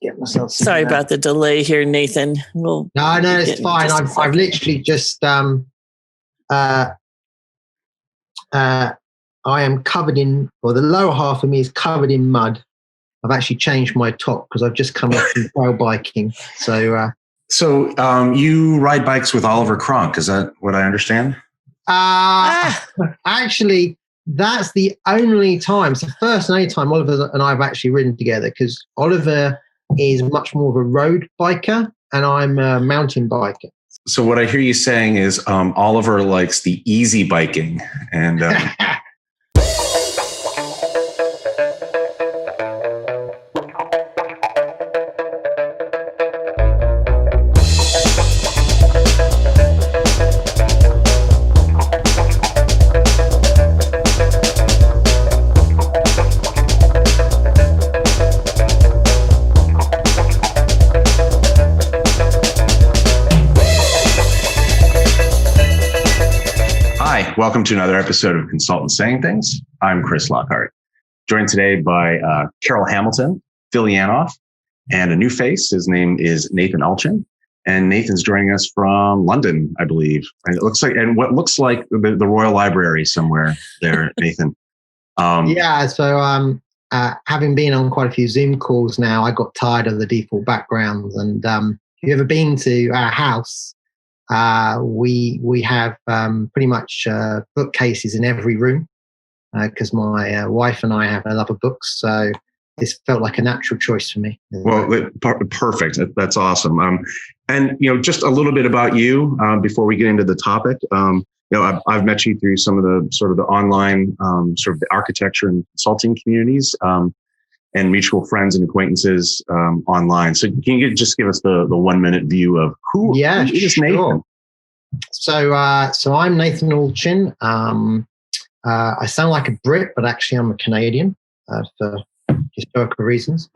Get myself. Sorry about the delay here, Nathan. No, it's fine. I've literally just I am covered in, or the lower half of me is covered in mud. I've actually changed my top because I've just come off from trail biking. So you ride bikes with Oliver Cronk? Is that what I understand? Actually, that's the only time. It's the first and only time Oliver and I have actually ridden together, because Oliver is much more of a road biker and I'm a mountain biker. So what I hear you saying is Oliver likes the easy biking, and welcome to another episode of Consultants Saying Things. I'm Chris Lockhart, joined today by Carol Hamilton, Phil Yanoff, and a new face. His name is Nathan Allchin. And Nathan's joining us from London, I believe. And it looks like, and what looks like the Royal Library somewhere there, Nathan. So having been on quite a few Zoom calls now, I got tired of the default backgrounds. And if you've ever been to our house, we have pretty much bookcases in every room because my wife and I have a love of books. So this felt like a natural choice for me. Well, perfect. That's awesome. And just a little bit about you before we get into the topic. I've met you through some of the sort of the online sort of the architecture and consulting communities. And mutual friends and acquaintances online. So can you just give us the 1 minute view of who is Nathan? So I'm Nathan Allchin. I sound like a Brit, but actually I'm a Canadian for historical reasons.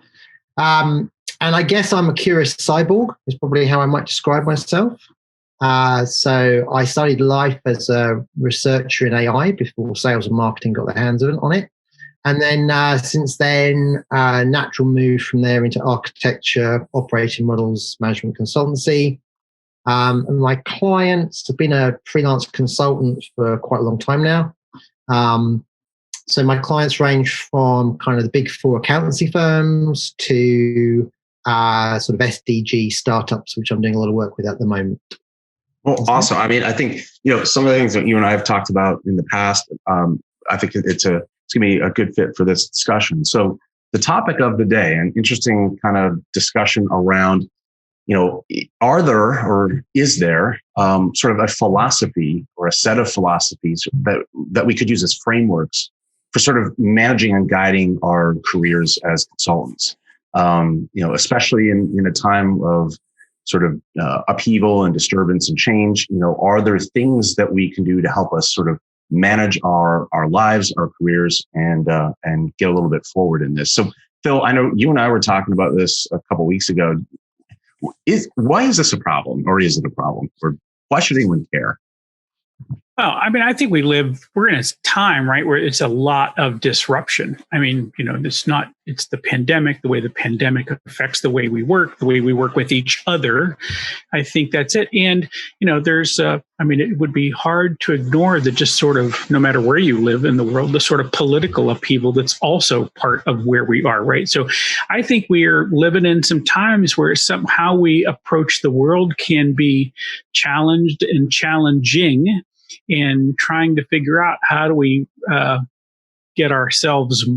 And I guess I'm a curious cyborg is probably how I might describe myself. So I studied life as a researcher in AI before sales and marketing got their hands on it. And then since then, natural move from there into architecture, operating models, management consultancy. And my clients have been a freelance consultant for quite a long time now. So my clients range from kind of the big four accountancy firms to sort of SDG startups, which I'm doing a lot of work with at the moment. Well, awesome. I mean, I think, some of the things that you and I have talked about in the past, I think it's going to be a good fit for this discussion. So the topic of the day, an interesting kind of discussion around, are there or is there sort of a philosophy or a set of philosophies that we could use as frameworks for sort of managing and guiding our careers as consultants, especially in a time of sort of upheaval and disturbance and change. Are there things that we can do to help us sort of manage our lives, our careers, and get a little bit forward in this? So, Phil, I know you and I were talking about this a couple of weeks ago. Why is this a problem, or is it a problem, or why should anyone care? Well, I mean, I think we're in a time, right, where it's a lot of disruption. I mean, it's the pandemic, the way the pandemic affects the way we work with each other. I think that's it. And, it would be hard to ignore the just sort of, no matter where you live in the world, the sort of political upheaval that's also part of where we are, right? So I think we are living in some times where somehow we approach the world can be challenged and challenging, and trying to figure out how do we get ourselves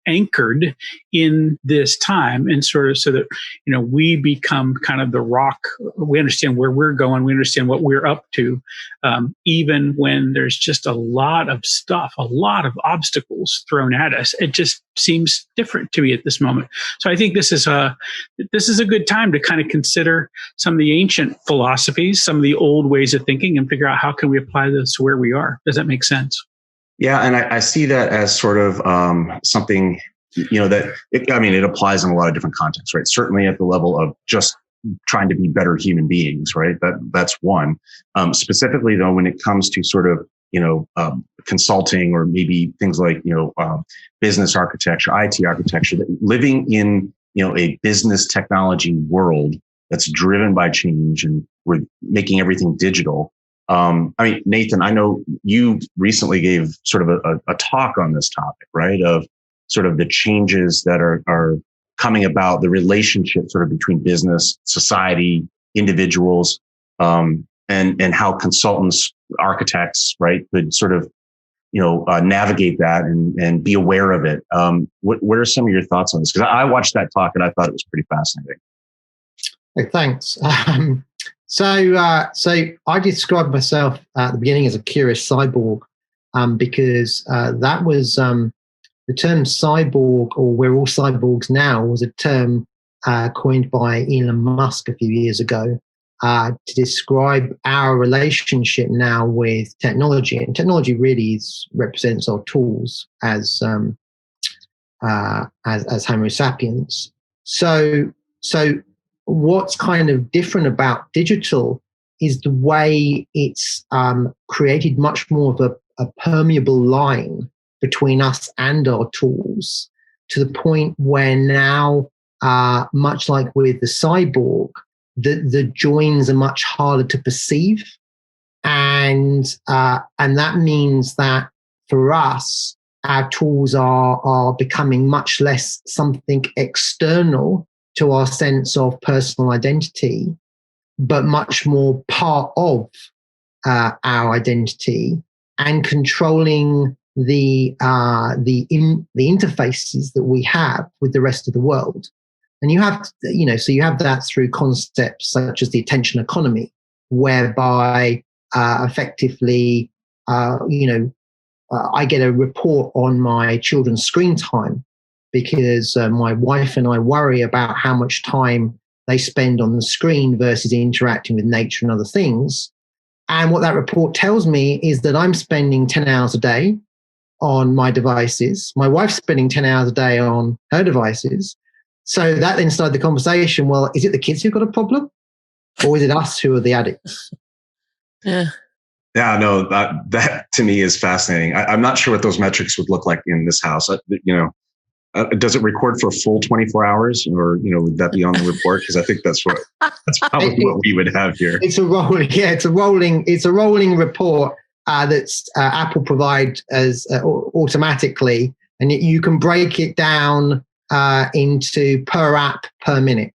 anchored in this time, and sort of so that we become kind of the rock. We understand where we're going. We understand what we're up to, even when there's just a lot of stuff, a lot of obstacles thrown at us. It just seems different to me at this moment. So I think this is a good time to kind of consider some of the ancient philosophies, some of the old ways of thinking, and figure out how can we apply this to where we are. Does that make sense? Yeah, and I see that as sort of something, it applies in a lot of different contexts, right? Certainly at the level of just trying to be better human beings, right? That's one. Specifically, though, when it comes to sort of, consulting or maybe things like, business architecture, IT architecture, living in a business technology world that's driven by change, and we're making everything digital. Nathan, I know you recently gave sort of a talk on this topic, right? Of sort of the changes that are coming about, the relationship sort of between business, society, individuals, and how consultants, architects, right, could sort of navigate that and be aware of it. What are some of your thoughts on this? Because I watched that talk and I thought it was pretty fascinating. Oh, thanks. So I described myself at the beginning as a curious cyborg, because that was the term cyborg, or we're all cyborgs now, was a term coined by Elon Musk a few years ago to describe our relationship now with technology. And technology really represents our tools as Homo sapiens. So what's kind of different about digital is the way it's created much more of a permeable line between us and our tools, to the point where now, much like with the cyborg, the joins are much harder to perceive. And that means that for us, our tools are becoming much less something external to our sense of personal identity, but much more part of our identity, and controlling the interfaces that we have with the rest of the world. And you have that through concepts such as the attention economy, whereby effectively, I get a report on my children's screen time, because my wife and I worry about how much time they spend on the screen versus interacting with nature and other things. And what that report tells me is that I'm spending 10 hours a day on my devices. My wife's spending 10 hours a day on her devices. So that then started the conversation. Well, is it the kids who've got a problem, or is it us who are the addicts? Yeah. Yeah, no, that to me is fascinating. I'm not sure what those metrics would look like in this house. Does it record for a full 24 hours, or would that be on the report? Because I think that's probably what we would have here. It's a rolling report that's Apple provide as automatically, and you can break it down into per app per minute.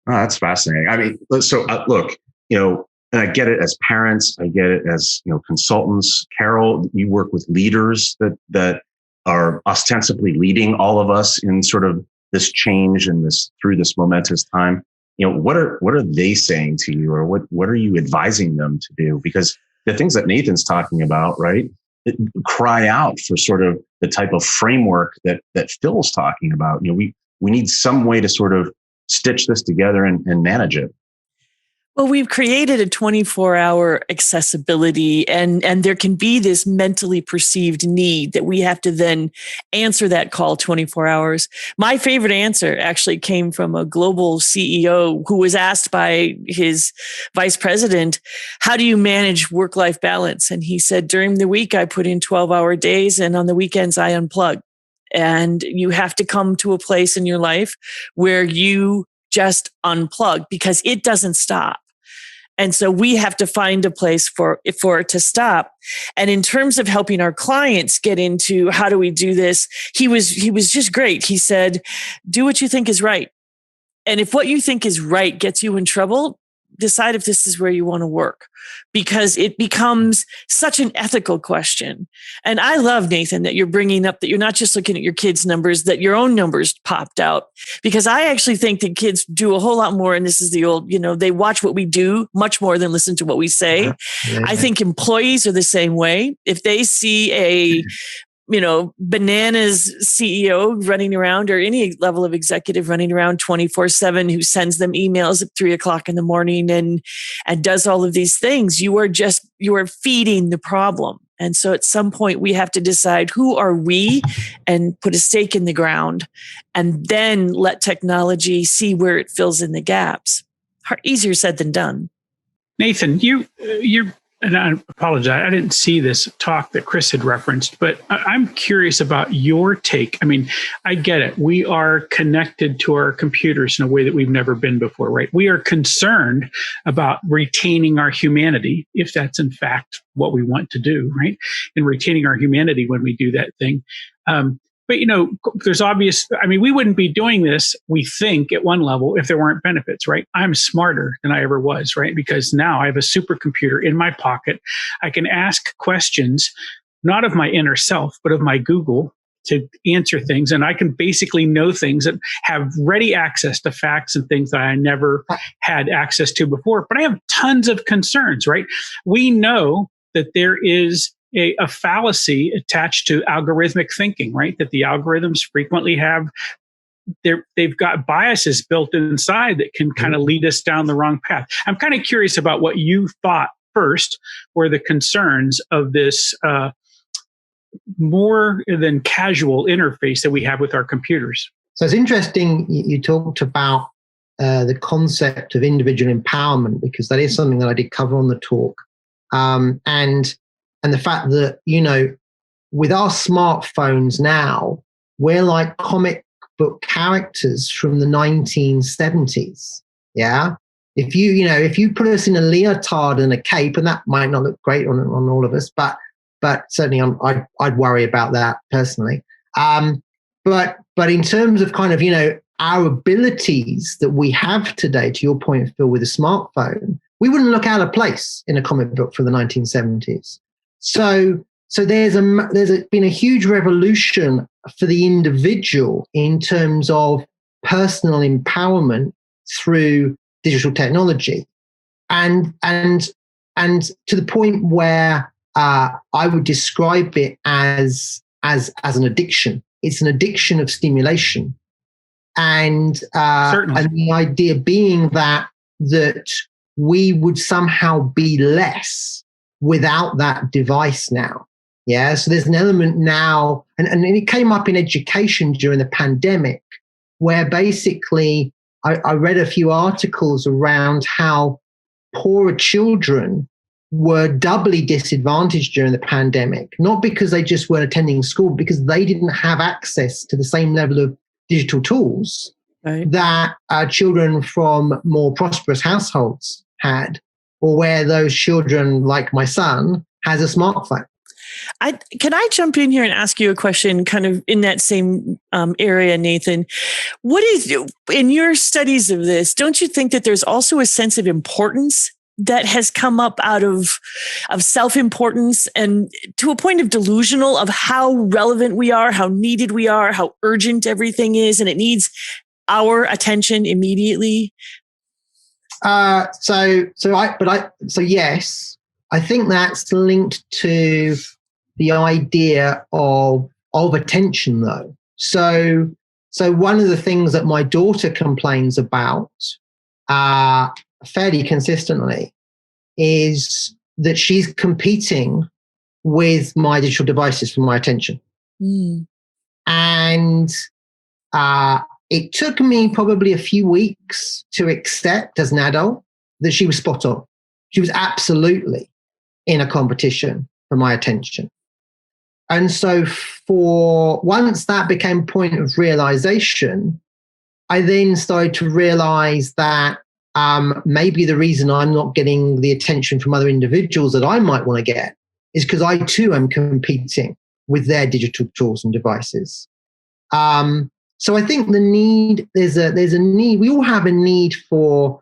Oh, that's fascinating. I mean, so look, and I get it as parents, I get it as consultants. Carol, you work with leaders that are ostensibly leading all of us in sort of this change and through this momentous time. What are they saying to you, or what are you advising them to do? Because the things that Nathan's talking about, right, cry out for sort of the type of framework that Phil's talking about. We need some way to sort of stitch this together and manage it. Well, we've created a 24-hour accessibility, and there can be this mentally perceived need that we have to then answer that call 24 hours. My favorite answer actually came from a global CEO who was asked by his vice president, how do you manage work-life balance? And he said, during the week, I put in 12-hour days, and on the weekends, I unplug. And you have to come to a place in your life where you just unplug, because it doesn't stop. And so we have to find a place for it to stop. And in terms of helping our clients get into how do we do this, he was just great. He said, do what you think is right. And if what you think is right gets you in trouble, decide if this is where you want to work, because it becomes such an ethical question. And I love, Nathan, that you're bringing up that you're not just looking at your kids' numbers, that your own numbers popped out, because I actually think that kids do a whole lot more. And this is the old, they watch what we do much more than listen to what we say. Yeah. I think employees are the same way. If they see a bananas CEO running around, or any level of executive running around 24/7, who sends them emails at 3:00 in the morning and does all of these things, you are feeding the problem. And so at some point we have to decide, who are we, and put a stake in the ground, and then let technology see where it fills in the gaps. Easier said than done. Nathan, you're and I apologize, I didn't see this talk that Chris had referenced, but I'm curious about your take. I mean, I get it. We are connected to our computers in a way that we've never been before, right? We are concerned about retaining our humanity, if that's in fact what we want to do, right? And retaining our humanity when we do that thing. But, there's we wouldn't be doing this, we think, at one level if there weren't benefits, right? I'm smarter than I ever was, right? Because now I have a supercomputer in my pocket. I can ask questions, not of my inner self, but of my Google to answer things. And I can basically know things that have ready access to facts and things that I never had access to before. But I have tons of concerns, right? We know that there is a fallacy attached to algorithmic thinking, right? That the algorithms frequently have, they've got biases built inside that can kind of lead us down the wrong path. I'm kind of curious about what you thought first were the concerns of this more than casual interface that we have with our computers. So it's interesting you talked about the concept of individual empowerment, because that is something that I did cover on the talk. And the fact that, with our smartphones now, we're like comic book characters from the 1970s. Yeah. If you put us in a leotard and a cape, and that might not look great on all of us, but certainly I'd worry about that personally. But in terms of kind of, our abilities that we have today, to your point, Phil, with a smartphone, we wouldn't look out of place in a comic book from the 1970s. So there's been a huge revolution for the individual in terms of personal empowerment through digital technology, and to the point where I would describe it as an addiction. It's an addiction of stimulation, and the idea being that we would somehow be less without that device now. Yeah. So there's an element now, and it came up in education during the pandemic, where basically I read a few articles around how poorer children were doubly disadvantaged during the pandemic, not because they just weren't attending school, because they didn't have access to the same level of digital tools that children from more prosperous households had, or where those children, like my son, has a smartphone. Can I jump in here and ask you a question kind of in that same area, Nathan? What is, in your studies of this, don't you think that there's also a sense of importance that has come up out of self-importance, and to a point of delusional, of how relevant we are, how needed we are, how urgent everything is, and it needs our attention immediately? So yes, I think that's linked to the idea of attention, though. So one of the things that my daughter complains about fairly consistently is that she's competing with my digital devices for my attention. And it took me probably a few weeks to accept as an adult that she was spot on. She was absolutely in a competition for my attention. And so once that became a point of realization, I then started to realize that maybe the reason I'm not getting the attention from other individuals that I might want to get is because I too am competing with their digital tools and devices. So I think there's a need. We all have a need for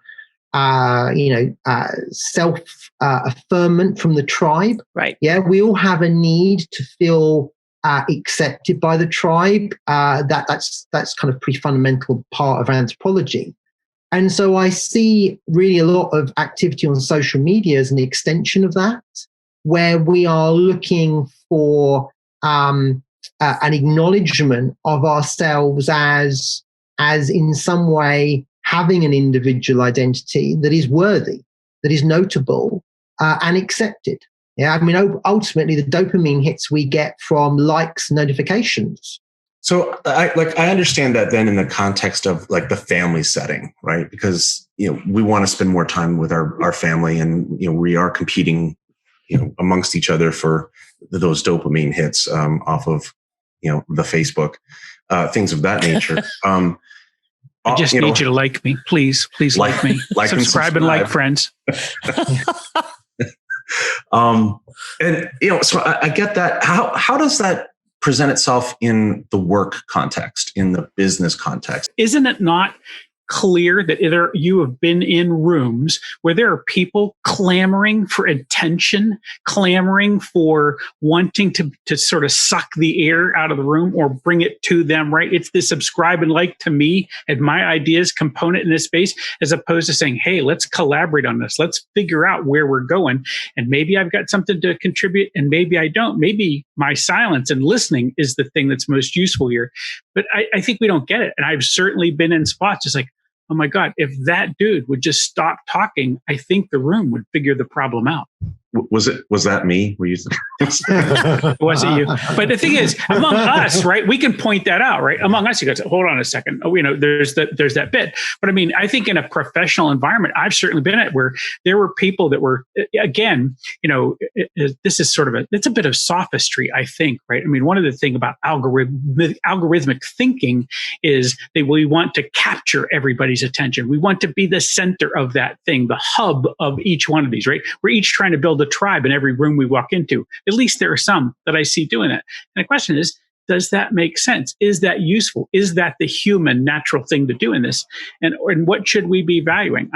self-affirmment from the tribe. Right. Yeah, we all have a need to feel accepted by the tribe. That's kind of pretty fundamental part of anthropology. And so I see really a lot of activity on social media as an extension of that, where we are looking for an acknowledgement of ourselves as in some way having an individual identity that is worthy, that is notable, and accepted. Yeah, I mean, ultimately, the dopamine hits we get from likes, notifications. So I understand that then in the context of like the family setting, right? Because, we want to spend more time with our family, and, we are competing amongst each other for those dopamine hits off of, the Facebook, things of that nature. I just need you to like me. Please like me. Subscribe and like, friends. So I get that. How does that present itself in the work context, in the business context? Isn't it not clear that either you have been in rooms where there are people clamoring for attention, clamoring for wanting to sort of suck the air out of the room or bring it to them, right? It's the subscribe and like to me and my ideas component in this space, as opposed to saying, hey, let's collaborate on this. Let's figure out where we're going. And maybe I've got something to contribute and maybe I don't. Maybe my silence and listening is the thing that's most useful here. But I think we don't get it. And I've certainly been in spots just like, oh my God, if that dude would just stop talking, I think the room would figure the problem out. Was that me? Were you? It wasn't you. But the thing is, among us, right, we can point that out, right? Among us, you go, hold on a second. Oh, there's that bit. But I mean, I think in a professional environment, I've certainly been at where there were people that were, again, this is it's a bit of sophistry, I think, right? I mean, one of the things about algorithmic thinking is that we want to capture everybody's attention. We want to be the center of that thing, the hub of each one of these, right? We're each trying to build a tribe in every room we walk into. At least there are some that I see doing that. And the question is, does that make sense? Is that useful? Is that the human natural thing to do in this? And what should we be valuing?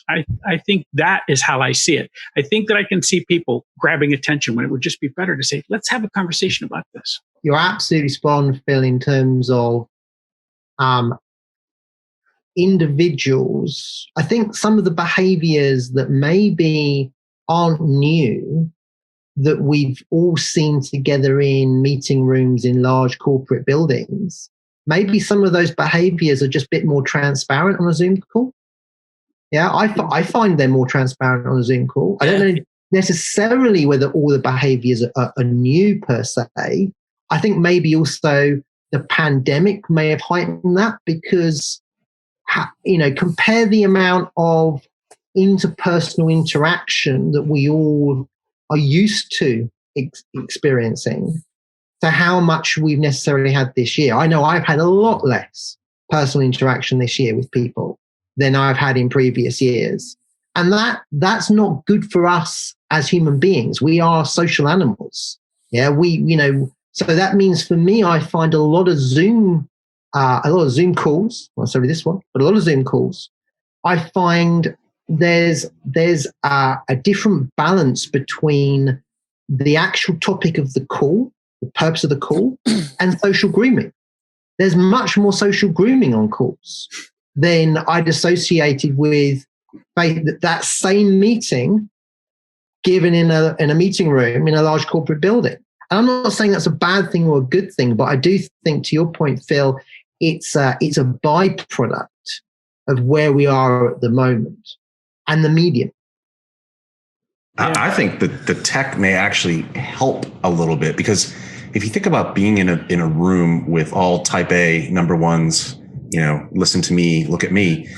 I think that is how I see it. I think that I can see people grabbing attention when it would just be better to say, let's have a conversation about this. You're absolutely spot on, Phil, in terms of individuals. I think some of the behaviors that maybe aren't new, that we've all seen together in meeting rooms in large corporate buildings, maybe some of those behaviors are just a bit more transparent on a Zoom call. Yeah, I find they're more transparent on a Zoom call. I don't know necessarily whether all the behaviors are new per se. I think maybe also the pandemic may have heightened that because, compare the amount of interpersonal interaction that we all are used to experiencing to how much we've necessarily had this year. I know I've had a lot less personal interaction this year with people than I've had in previous years. And that's not good for us as human beings. We are social animals. Yeah, so that means for me, I find a lot of Zoom calls, not necessarily this one, but a lot of Zoom calls, I find there's a different balance between the actual topic of the call, the purpose of the call, and social grooming. There's much more social grooming on calls than I'd associated with that same meeting given in a meeting room in a large corporate building. And I'm not saying that's a bad thing or a good thing, but I do think, to your point, Phil, it's a byproduct of where we are at the moment and the medium. I think that the tech may actually help a little bit, because if you think about being in a room with all type A number ones, listen to me, look at me,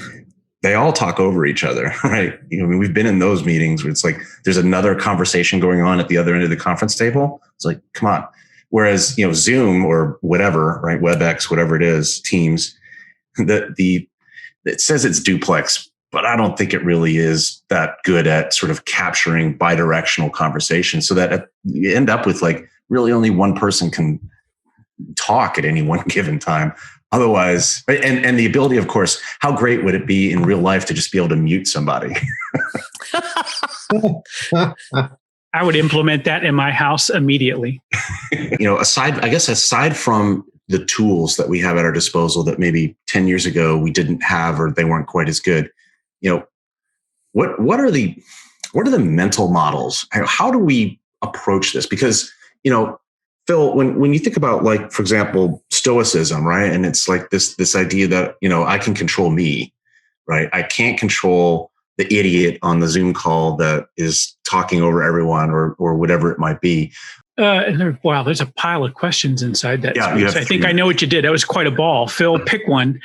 they all talk over each other, right? We've been in those meetings where it's like there's another conversation going on at the other end of the conference table. It's like, come on. Whereas, Zoom or whatever, right? WebEx, whatever it is, Teams, it says it's duplex, but I don't think it really is that good at sort of capturing bidirectional conversation, so that you end up with like really only one person can talk at any one given time. Otherwise, and the ability, of course, how great would it be in real life to just be able to mute somebody? I would implement that in my house immediately. Aside from the tools that we have at our disposal that maybe 10 years ago we didn't have, or they weren't quite as good, what are the mental models? How do we approach this? Because, Phil, when you think about, like, for example, Stoicism, right? And it's like this idea that, I can control me, right? I can't control the idiot on the Zoom call that is talking over everyone or whatever it might be. Wow, there's a pile of questions inside that space. I think I know what you did. That was quite a ball. Phil, pick one.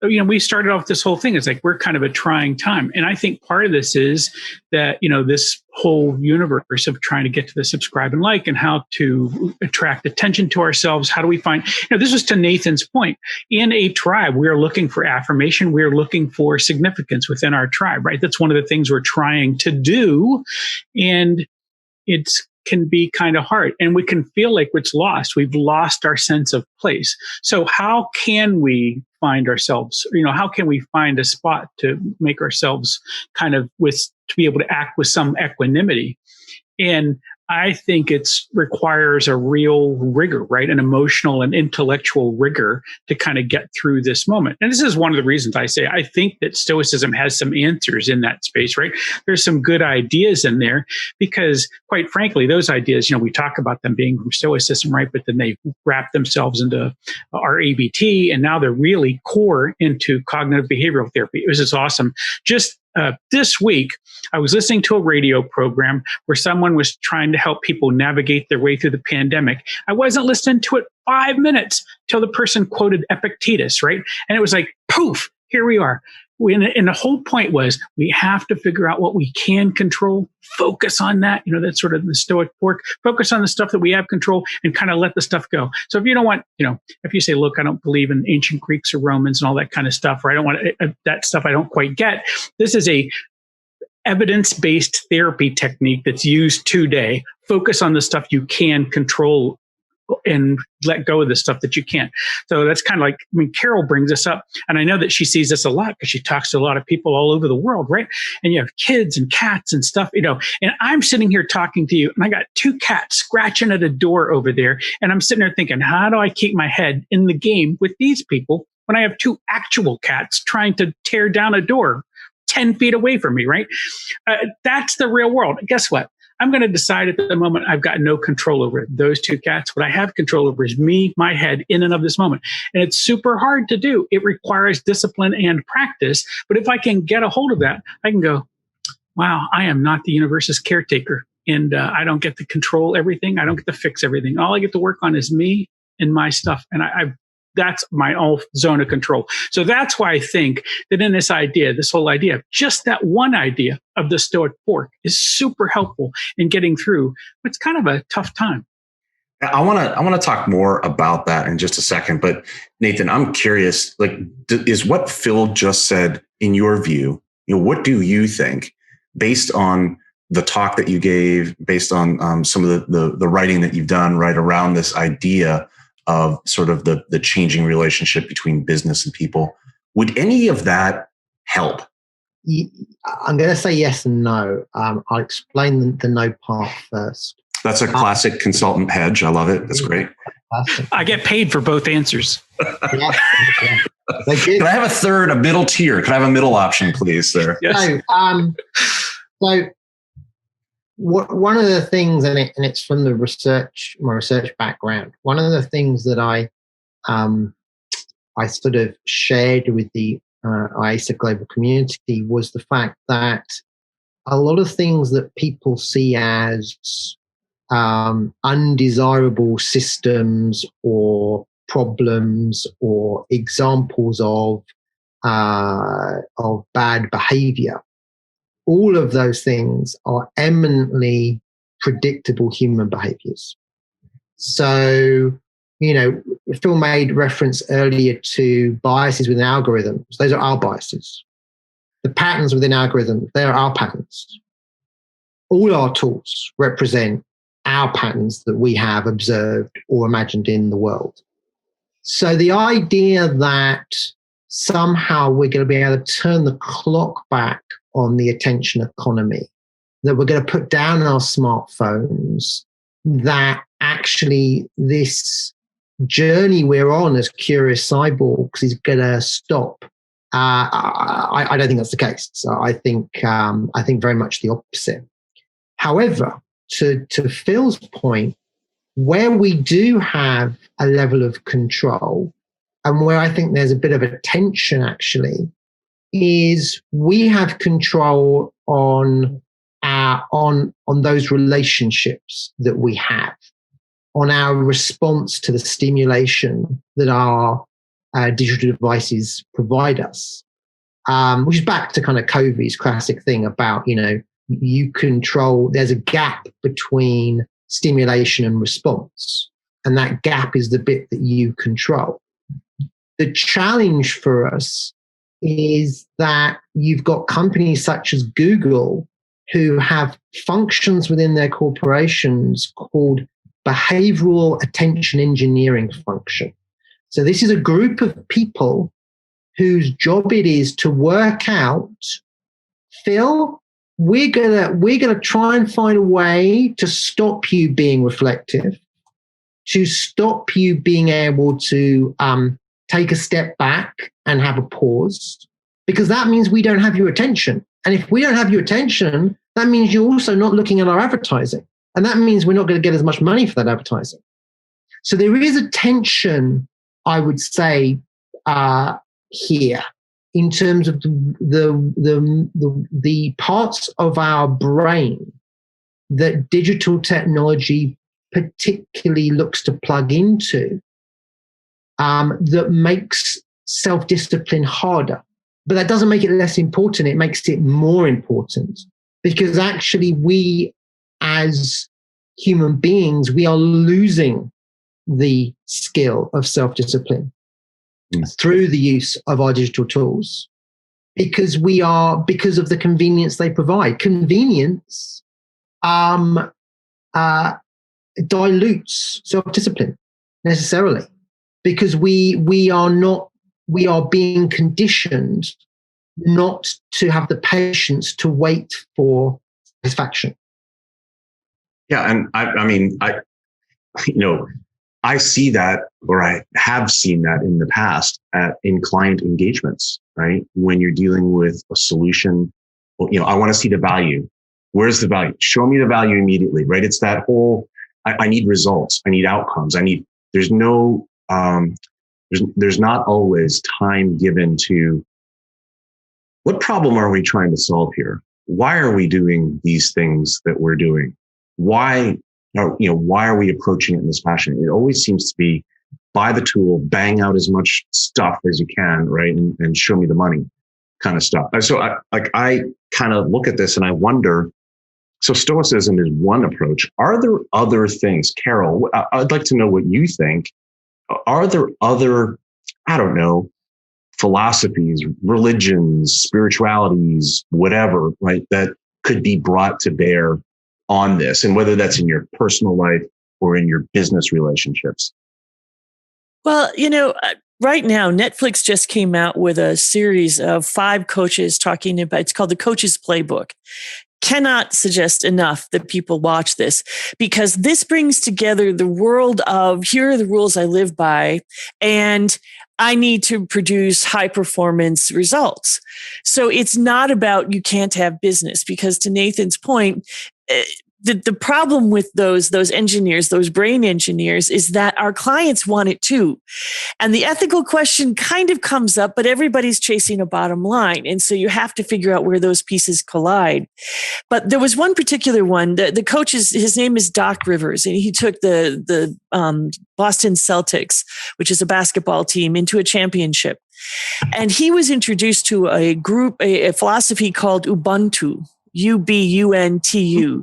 we started off this whole thing. It's like we're kind of a trying time. And I think part of this is that, this whole universe of trying to get to the subscribe and like and how to attract attention to ourselves. How do we find, this was to Nathan's point. In a tribe, we are looking for affirmation. We are looking for significance within our tribe, right? That's one of the things we're trying to do. And it's can be kind of hard, and we can feel like it's lost. We've lost our sense of place. So how can we find ourselves? How can we find a spot to make ourselves to be able to act with some equanimity? And I think it requires a real rigor, right? An emotional and intellectual rigor to kind of get through this moment. And this is one of the reasons I say I think that Stoicism has some answers in that space, right? There's some good ideas in there because, quite frankly, those ideas, we talk about them being from Stoicism, right? But then they wrap themselves into our ABT, and now they're really core into cognitive behavioral therapy. It was just awesome. Just this week, I was listening to a radio program where someone was trying to help people navigate their way through the pandemic. I wasn't listening to it 5 minutes till the person quoted Epictetus, right? And it was like, poof, here we are. And the whole point was we have to figure out what we can control, focus on that. That's sort of the Stoic fork, focus on the stuff that we have control and kind of let the stuff go. So if you don't want, if you say, look, I don't believe in ancient Greeks or Romans and all that kind of stuff, or I don't want that stuff I don't quite get. This is a evidence-based therapy technique that's used today. Focus on the stuff you can control and let go of the stuff that you can't. So that's kind of like, Carol brings this up, and I know that she sees this a lot because she talks to a lot of people all over the world, right? And you have kids and cats and stuff, and I'm sitting here talking to you, and I got 2 cats scratching at a door over there, and I'm sitting there thinking, how do I keep my head in the game with these people when I have 2 actual cats trying to tear down a door 10 feet away from me, right? That's the real world. Guess what? I'm going to decide at the moment I've got no control over those 2 cats. What I have control over is me, my head, in and of this moment. And it's super hard to do. It requires discipline and practice. But if I can get a hold of that, I can go, wow, I am not the universe's caretaker. And I don't get to control everything. I don't get to fix everything. All I get to work on is me and my stuff. And that's my own zone of control. So that's why I think that in this whole idea, just that one idea of the Stoic fork is super helpful in getting through what's kind of a tough time. I want to talk more about that in just a second. But Nathan, I'm curious, is what Phil just said, in your view, what do you think, based on the talk that you gave, based on some of the writing that you've done right around this idea of sort of the changing relationship between business and people? Would any of that help? I'm going to say yes and no. I'll explain the no part first. That's a classic consultant hedge. I love it. That's great. I get paid for both answers. Yeah. Can I have a middle tier? Can I have a middle option, please, sir? Yes. So one of the things, and it's from my research background, one of the things that I sort of shared with the IASA global community was the fact that a lot of things that people see as undesirable systems or problems or examples of bad behavior, all of those things are eminently predictable human behaviors. So, Phil made reference earlier to biases within algorithms. Those are our biases. The patterns within algorithms, they are our patterns. All our tools represent our patterns that we have observed or imagined in the world. So the idea that somehow we're going to be able to turn the clock back on the attention economy, that we're going to put down our smartphones, that actually this journey we're on as curious cyborgs is going to stop. I don't think that's the case. So I think very much the opposite. However, to Phil's point, where we do have a level of control, and where I think there's a bit of a tension actually, is we have control on those relationships that we have, on our response to the stimulation that our digital devices provide us, which is back to kind of Covey's classic thing about, you control, there's a gap between stimulation and response, and that gap is the bit that you control. The challenge for us is that you've got companies such as Google who have functions within their corporations called behavioral attention engineering function. So this is a group of people whose job it is to work out, Phil, we're gonna try and find a way to stop you being reflective, to stop you being able to take a step back and have a pause, because that means we don't have your attention. And if we don't have your attention, that means you're also not looking at our advertising. And that means we're not going to get as much money for that advertising. So there is a tension, I would say, here in terms of the parts of our brain that digital technology particularly looks to plug into, that makes self-discipline harder. But that doesn't make it less important. It makes it more important, because actually we, as human beings, we are losing the skill of self-discipline through the use of our digital tools, because of the convenience they provide. Convenience dilutes self-discipline necessarily, because we are being conditioned not to have the patience to wait for satisfaction. Yeah, and I see that, or I have seen that in the past in client engagements, right? When you're dealing with a solution, I want to see the value. Where's the value? Show me the value immediately, right? It's that whole, I need results. I need outcomes. There's not always time given to what problem are we trying to solve here? Why are we doing these things that we're doing? Why are we approaching it in this fashion? It always seems to be buy the tool, bang out as much stuff as you can, right? And show me the money kind of stuff. So I kind of look at this and I wonder, so Stoicism is one approach. Are there other things? Carol, I'd like to know what you think. Are there other, philosophies, religions, spiritualities, whatever, right, that could be brought to bear on this, and whether that's in your personal life or in your business relationships? Well, right now, Netflix just came out with a series of 5 coaches talking about, it's called The Coach's Playbook. Cannot suggest enough that people watch this, because this brings together the world of, here are the rules I live by, and I need to produce high performance results. So it's not about you can't have business, because to Nathan's point, the problem with those engineers, those brain engineers, is that our clients want it too. And the ethical question kind of comes up, but everybody's chasing a bottom line. And so you have to figure out where those pieces collide. But there was one particular one, the coach his name is Doc Rivers, and he took the Boston Celtics, which is a basketball team, into a championship. And he was introduced to a philosophy called Ubuntu. Ubuntu.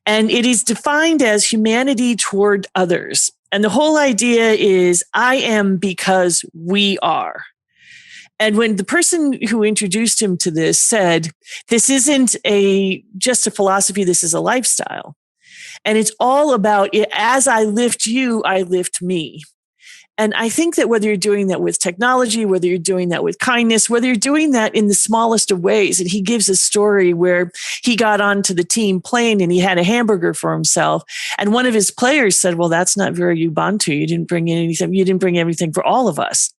And it is defined as humanity toward others. And the whole idea is I am because we are. And when the person who introduced him to this said, this isn't just a philosophy, this is a lifestyle. And it's all about, as I lift you, I lift me. And I think that whether you're doing that with technology, whether you're doing that with kindness, whether you're doing that in the smallest of ways, and he gives a story where he got onto the team plane and he had a hamburger for himself. And one of his players said, well, that's not very Ubuntu. You didn't bring in anything. You didn't bring everything for all of us.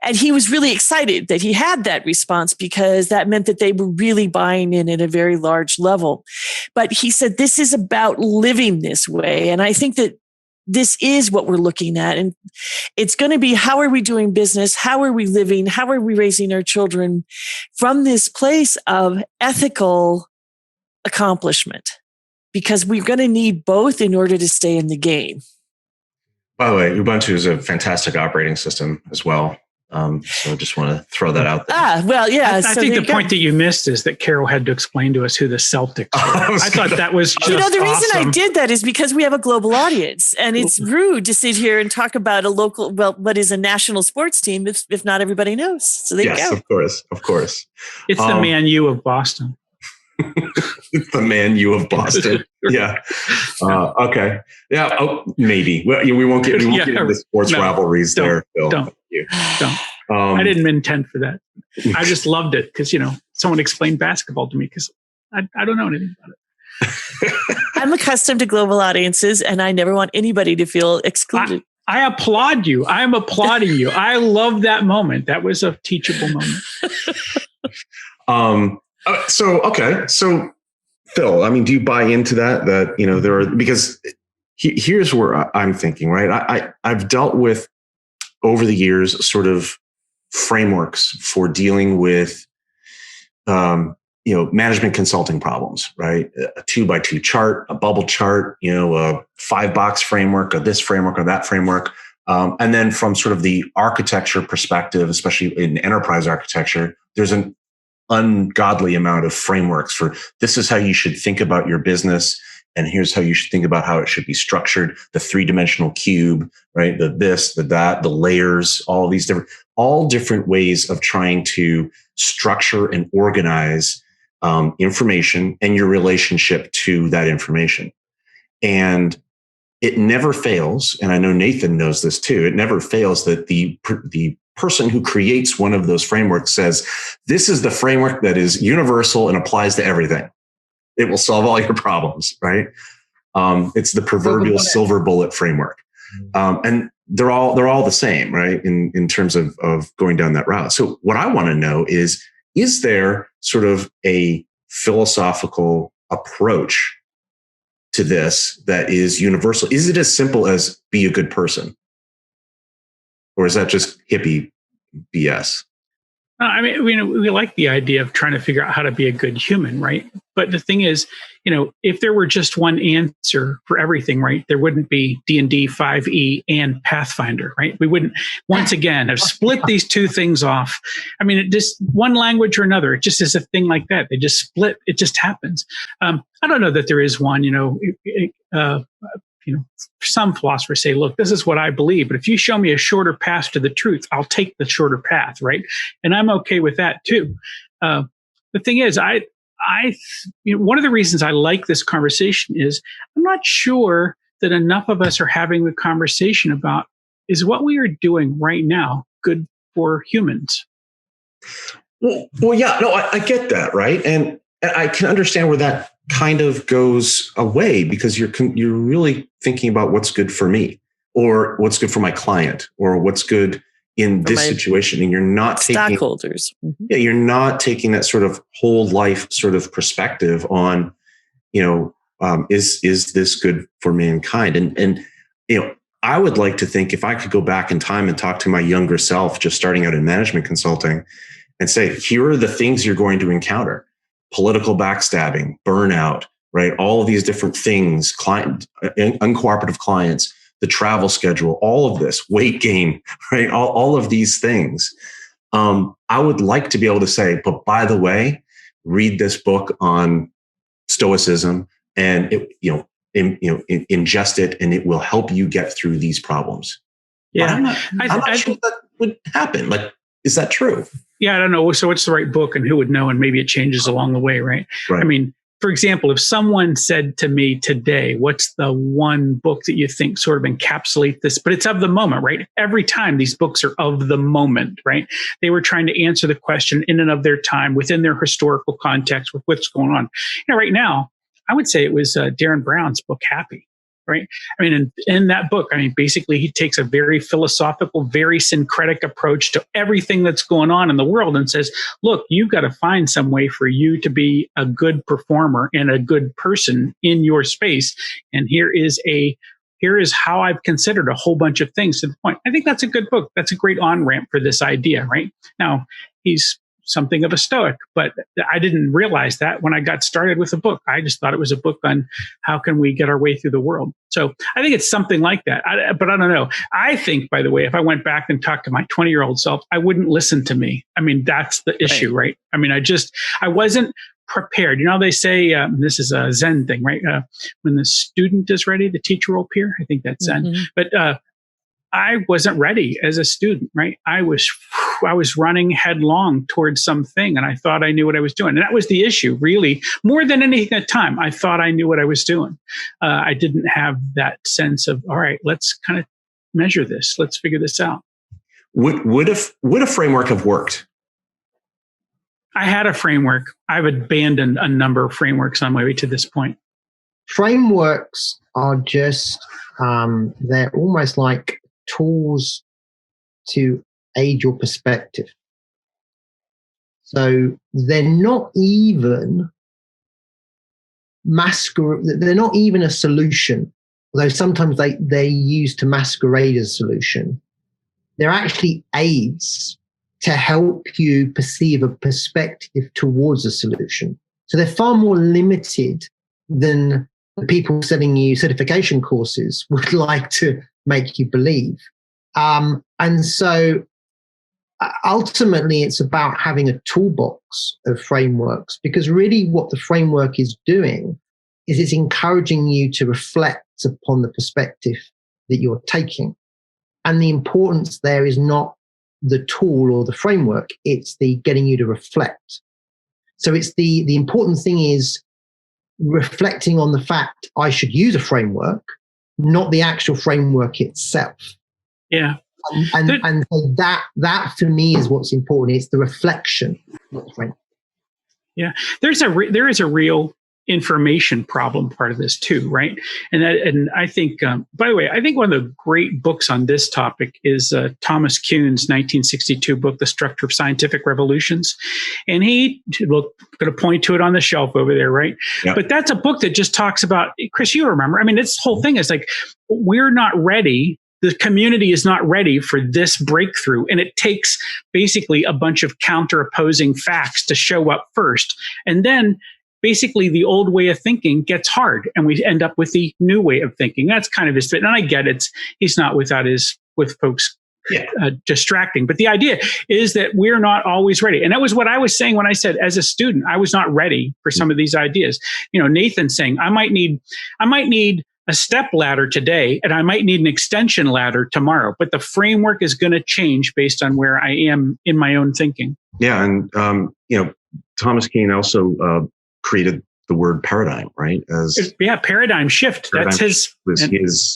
And he was really excited that he had that response, because that meant that they were really buying in at a very large level. But he said, this is about living this way. And I think that this is what we're looking at. And it's going to be, how are we doing business? How are we living? How are we raising our children from this place of ethical accomplishment? Because we're going to need both in order to stay in the game. By the way, Ubuntu is a fantastic operating system as well. So I just want to throw that out there. Well, yeah. I think the point that you missed is that Carol had to explain to us who the Celtics were. I thought that was just the reason awesome. I did that is because we have a global audience, and it's rude to sit here and talk about a local, what is a national sports team if not everybody knows. So there you go. Of course. It's the Man U of Boston. The Man U of Boston. Yeah. Okay. Yeah. Oh, maybe. Well, we won't get into the sports rivalries there, Phil. Don't. I didn't intend for that. I just loved it because, someone explained basketball to me because I don't know anything about it. I'm accustomed to global audiences, and I never want anybody to feel excluded. I applaud you. I'm applauding you. I love that moment. That was a teachable moment. So Phil, I mean, do you buy into that there are, because here's where I'm thinking, right? I've dealt with over the years sort of frameworks for dealing with, management consulting problems, right? A 2x2 chart, a bubble chart, a 5-box framework, or this framework or that framework. And then from sort of the architecture perspective, especially in enterprise architecture, there's an ungodly amount of frameworks for this is how you should think about your business. And here's how you should think about how it should be structured. The 3-dimensional cube, right? The this, the that, the layers, all these different ways of trying to structure and organize information and your relationship to that information. And it never fails. And I know Nathan knows this too. It never fails that the person who creates one of those frameworks says, this is the framework that is universal and applies to everything. It will solve all your problems, right? It's the proverbial silver bullet framework. And they're all the same, right? In terms of going down that route. So what I want to know is there sort of a philosophical approach to this that is universal? Is it as simple as be a good person? Or is that just hippie BS? I mean, we like the idea of trying to figure out how to be a good human, right? But the thing is, if there were just one answer for everything, right, there wouldn't be D&D, 5e, and Pathfinder, right? We wouldn't, once again, have split these two things off. I mean, it just one language or another. It just is a thing like that. They just split. It just happens. I don't know that there is one. Some philosophers say, look, this is what I believe, but if you show me a shorter path to the truth, I'll take the shorter path, right? And I'm okay with that too. The thing is, one of the reasons I like this conversation is I'm not sure that enough of us are having the conversation about, is what we are doing right now good for humans? Well, yeah, no, I get that, right? And I can understand where that kind of goes away because you're really thinking about what's good for me or what's good for my client or what's good in this situation. And you're not taking stockholders. Yeah, you're not taking that sort of whole life sort of perspective on, is this good for mankind? And I would like to think if I could go back in time and talk to my younger self, just starting out in management consulting and say, here are the things you're going to encounter. Political backstabbing, burnout, right? All of these different things, uncooperative clients, the travel schedule, all of this, weight gain, right? All of these things. I would like to be able to say, but by the way, read this book on Stoicism and ingest it, and it will help you get through these problems. Yeah, I'm not sure that would happen. Like, is that true? Yeah, I don't know. So what's the right book and who would know? And maybe it changes along the way, right? I mean, for example, if someone said to me today, what's the one book that you think sort of encapsulates this? But it's of the moment, right? Every time these books are of the moment, right? They were trying to answer the question in and of their time, within their historical context with what's going on. Right now, I would say it was Darren Brown's book, Happy. Right. I mean, in that book, basically he takes a very philosophical, very syncretic approach to everything that's going on in the world and says, look, you've got to find some way for you to be a good performer and a good person in your space. And here is how I've considered a whole bunch of things to the point. I think that's a good book. That's a great on-ramp for this idea. Right now, he's something of a stoic, but I didn't realize that when I got started with the book. I just thought it was a book on how can we get our way through the world. So I think it's something like that. But I don't know. I think, by the way, if I went back and talked to my 20-year-old self, I wouldn't listen to me. I mean, that's the issue, right? I mean, I wasn't prepared. You know, they say, this is a Zen thing, right? When the student is ready, the teacher will appear. I think that's Zen. Mm-hmm. But I wasn't ready as a student, right? I was running headlong towards something, and I thought I knew what I was doing. And that was the issue, really, more than anything at the time. I thought I knew what I was doing. I didn't have that sense of, all right, let's kind of measure this. Let's figure this out. Would a framework have worked? I had a framework. I've abandoned a number of frameworks on my way to this point. Frameworks are just, they're almost like tools to aid your perspective. So they're not even they're not even a solution, although sometimes they're used to masquerade as a solution. They're actually aids to help you perceive a perspective towards a solution. So they're far more limited than the people selling you certification courses would like to make you believe. And so ultimately, it's about having a toolbox of frameworks, because really what the framework is doing is it's encouraging you to reflect upon the perspective that you're taking. And the importance there is not the tool or the framework, it's the getting you to reflect. So it's the important thing is reflecting on the fact I should use a framework, not the actual framework itself. Yeah. And so that for me is what's important. It's the reflection, not the framework. Yeah. There is a real information problem part of this too, right? And I think, by the way, I think one of the great books on this topic is Thomas Kuhn's 1962 book, The Structure of Scientific Revolutions. And we're going to point to it on the shelf over there, right? Yep. But that's a book that just talks about, Chris, you remember, I mean, this whole thing is like, we're not ready. The community is not ready for this breakthrough. And it takes basically a bunch of counter opposing facts to show up first. And then basically the old way of thinking gets hard and we end up with the new way of thinking. That's kind of his fit. And I get it. He's not with folks distracting. But the idea is that we're not always ready. And that was what I was saying when I said, as a student, I was not ready for some of these ideas. You know, Nathan saying, I might need a step ladder today, and I might need an extension ladder tomorrow. But the framework is going to change based on where I am in my own thinking. Yeah. And, Thomas Kuhn also created the word paradigm, right? Paradigm shift. That's his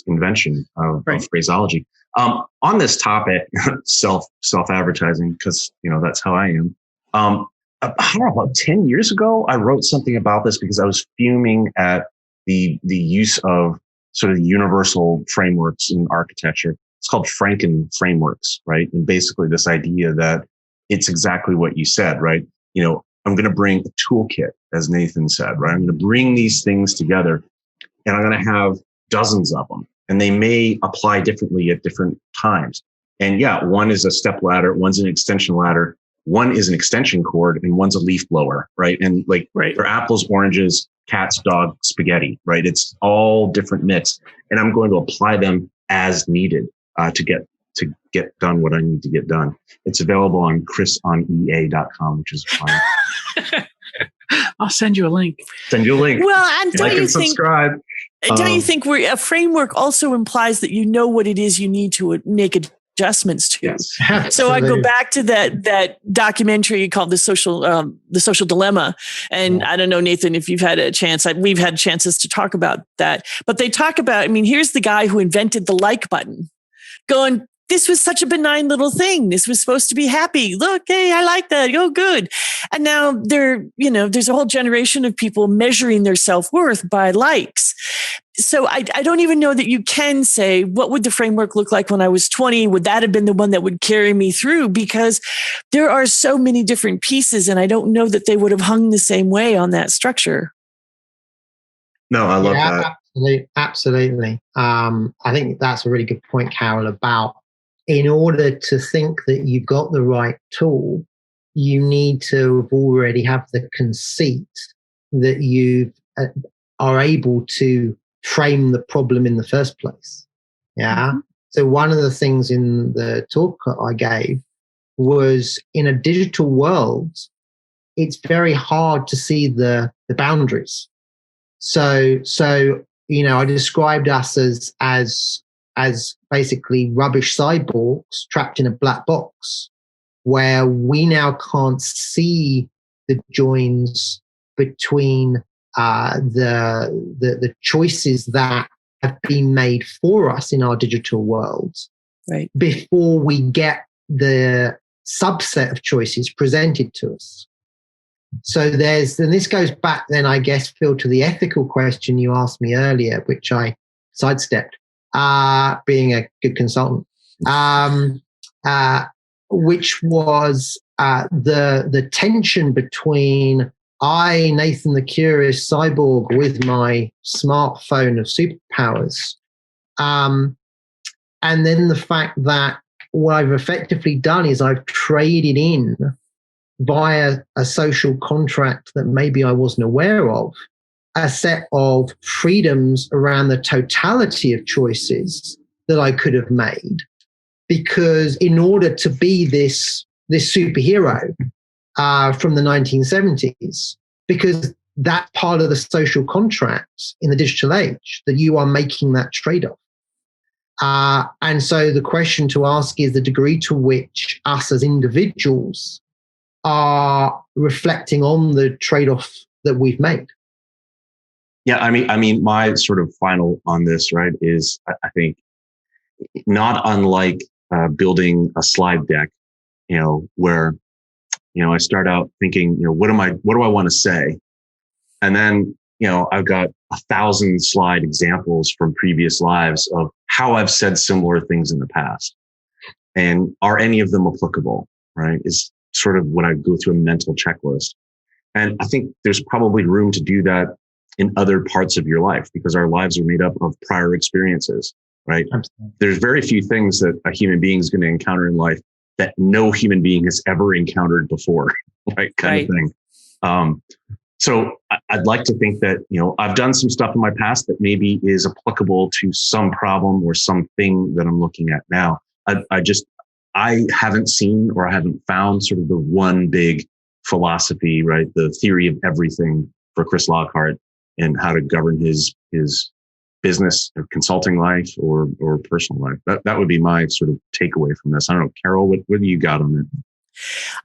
invention of phraseology. On this topic, self-advertising, because that's how I am. I don't know, about 10 years ago, I wrote something about this because I was fuming at the use of sort of universal frameworks in architecture. It's called Franken frameworks, right? And basically this idea that it's exactly what you said, right? I'm going to bring a toolkit, as Nathan said, right? I'm going to bring these things together and I'm going to have dozens of them, and they may apply differently at different times. And yeah, one is a step ladder, one's an extension ladder, one is an extension cord, and one's a leaf blower, right? And they're apples, oranges, cats, dog, spaghetti, right? It's all different mix. And I'm going to apply them as needed to get done what I need to get done. It's available on chrisonea.com, which is fun. I'll send you a link. Well, and don't you think, subscribe. Don't you think a framework also implies that you know what it is you need to make adjustments to? Yes. So I go back to that documentary called The Social Dilemma. And I don't know, Nathan, if you've had a chance, we've had chances to talk about that, but they talk about, here's the guy who invented the like button going, this was such a benign little thing. This was supposed to be happy. Look, hey, I like that. Oh, good. And now there's a whole generation of people measuring their self-worth by likes. So I don't even know that you can say, what would the framework look like when I was 20? Would that have been the one that would carry me through? Because there are so many different pieces, and I don't know that they would have hung the same way on that structure. No, I love that. Absolutely. I think that's a really good point, Carol, about in order to think that you've got the right tool, you need to already have the conceit that you are able to frame the problem in the first place. Yeah. Mm-hmm. So one of the things in the talk I gave was, in a digital world, it's very hard to see the boundaries. So I described us as basically rubbish cyborgs trapped in a black box, where we now can't see the joins between the choices that have been made for us in our digital world, right, before we get the subset of choices presented to us. So and this goes back then, I guess, Phil, to the ethical question you asked me earlier, which I sidestepped, being a good consultant, which was the tension between I, Nathan the Curious Cyborg, with my smartphone of superpowers, and then the fact that what I've effectively done is I've traded in via a social contract that maybe I wasn't aware of, a set of freedoms around the totality of choices that I could have made. Because in order to be this superhero from the 1970s, because that's part of the social contract in the digital age, that you are making that trade-off. And so the question to ask is the degree to which us as individuals are reflecting on the trade-off that we've made. Yeah, I mean, my sort of final on this, right, is I think not unlike building a slide deck, where, I start out thinking, what do I want to say? And then, I've got 1,000 slide examples from previous lives of how I've said similar things in the past. And are any of them applicable, right? Is sort of when I go through a mental checklist. And I think there's probably room to do that in other parts of your life, because our lives are made up of prior experiences, right? Absolutely. There's very few things that a human being is going to encounter in life that no human being has ever encountered before, right? Kind of thing. So I'd like to think that, I've done some stuff in my past that maybe is applicable to some problem or something that I'm looking at now. I haven't seen, or I haven't found sort of the one big philosophy, right? The theory of everything for Chris Lockhart and how to govern his business or consulting life or personal life. That would be my sort of takeaway from this. I don't know, Carol, what do you got on it?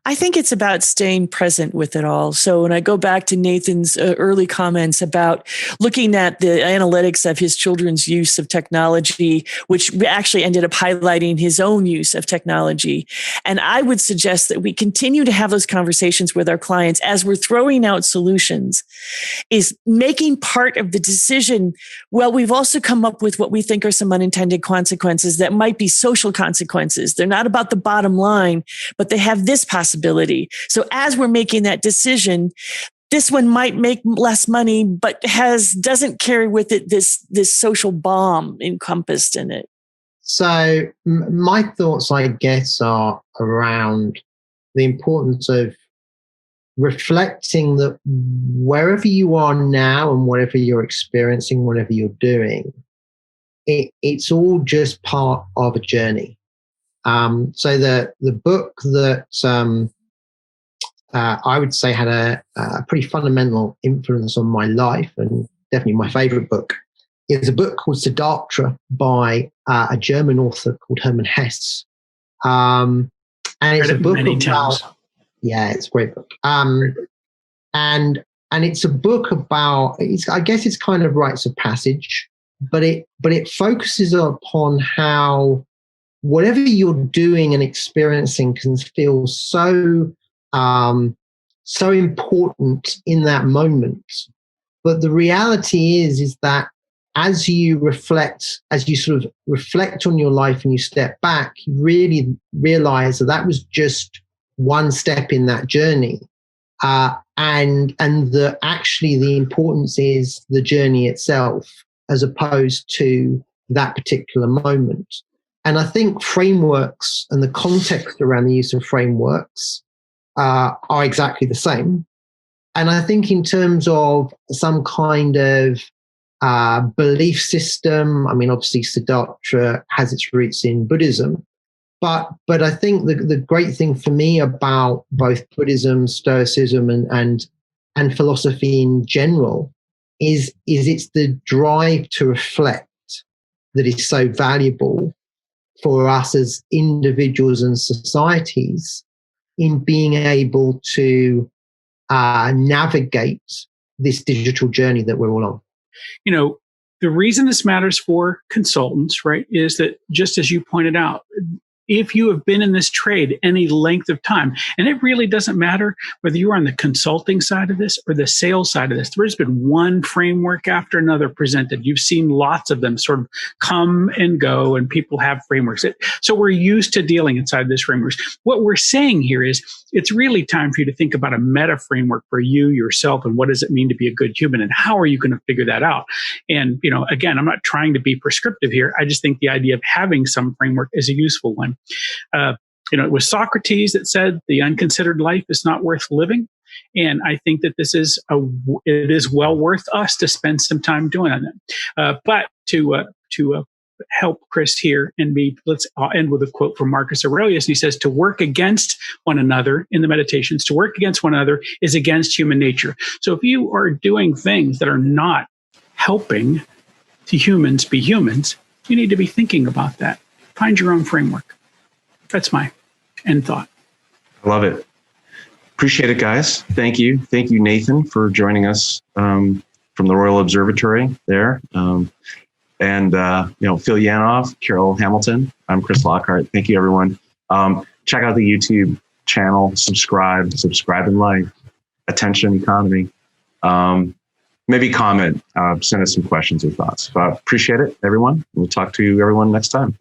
I think it's about staying present with it all. So when I go back to Nathan's early comments about looking at the analytics of his children's use of technology, which actually ended up highlighting his own use of technology. And I would suggest that we continue to have those conversations with our clients as we're throwing out solutions, is making part of the decision. Well, we've also come up with what we think are some unintended consequences that might be social consequences. They're not about the bottom line, but they have this possibility. So as we're making that decision, this one might make less money, but doesn't carry with it this social bomb encompassed in it. So my thoughts, I guess, are around the importance of reflecting that wherever you are now and whatever you're experiencing, whatever you're doing, it's all just part of a journey. So the book that I would say had a pretty fundamental influence on my life, and definitely my favorite book, is a book called Siddhartha by a German author called Hermann Hesse. And it's a book about, it's a great book. And it's a book about, I guess it's kind of rites of passage, but it focuses upon how whatever you're doing and experiencing can feel so important in that moment. But the reality is that as you sort of reflect on your life and you step back, you really realize that was just one step in that journey. And that actually the importance is the journey itself as opposed to that particular moment. And I think frameworks and the context around the use of frameworks are exactly the same. And I think in terms of some kind of belief system, I mean, obviously Siddhartha has its roots in Buddhism, but I think the great thing for me about both Buddhism, Stoicism, and philosophy in general is it's the drive to reflect that is so valuable for us as individuals and societies in being able to navigate this digital journey that we're all on. You know, the reason this matters for consultants, right, is that just as you pointed out, if you have been in this trade any length of time, and it really doesn't matter whether you're on the consulting side of this or the sales side of this, there's been one framework after another presented. You've seen lots of them sort of come and go, and people have frameworks. So we're used to dealing inside this frameworks. What we're saying here is it's really time for you to think about a meta framework for you, yourself, and what does it mean to be a good human, and how are you going to figure that out? And, you know, again, I'm not trying to be prescriptive here. I just think the idea of having some framework is a useful one. You know, it was Socrates that said the unconsidered life is not worth living. And I think that it is well worth us to spend some time doing that. But to help Chris here and me, I'll end with a quote from Marcus Aurelius. And he says, to work against one another in the meditations, to work against one another is against human nature. So if you are doing things that are not helping to humans be humans, you need to be thinking about that. Find your own framework. That's my end thought. I love it. Appreciate it, guys. Thank you. Thank you, Nathan, for joining us from the Royal Observatory there. And Phil Yanoff, Carol Hamilton. I'm Chris Lockhart. Thank you, everyone. Check out the YouTube channel. Subscribe and like. Attention economy. Maybe comment. Send us some questions or thoughts. Appreciate it, everyone. We'll talk to everyone next time.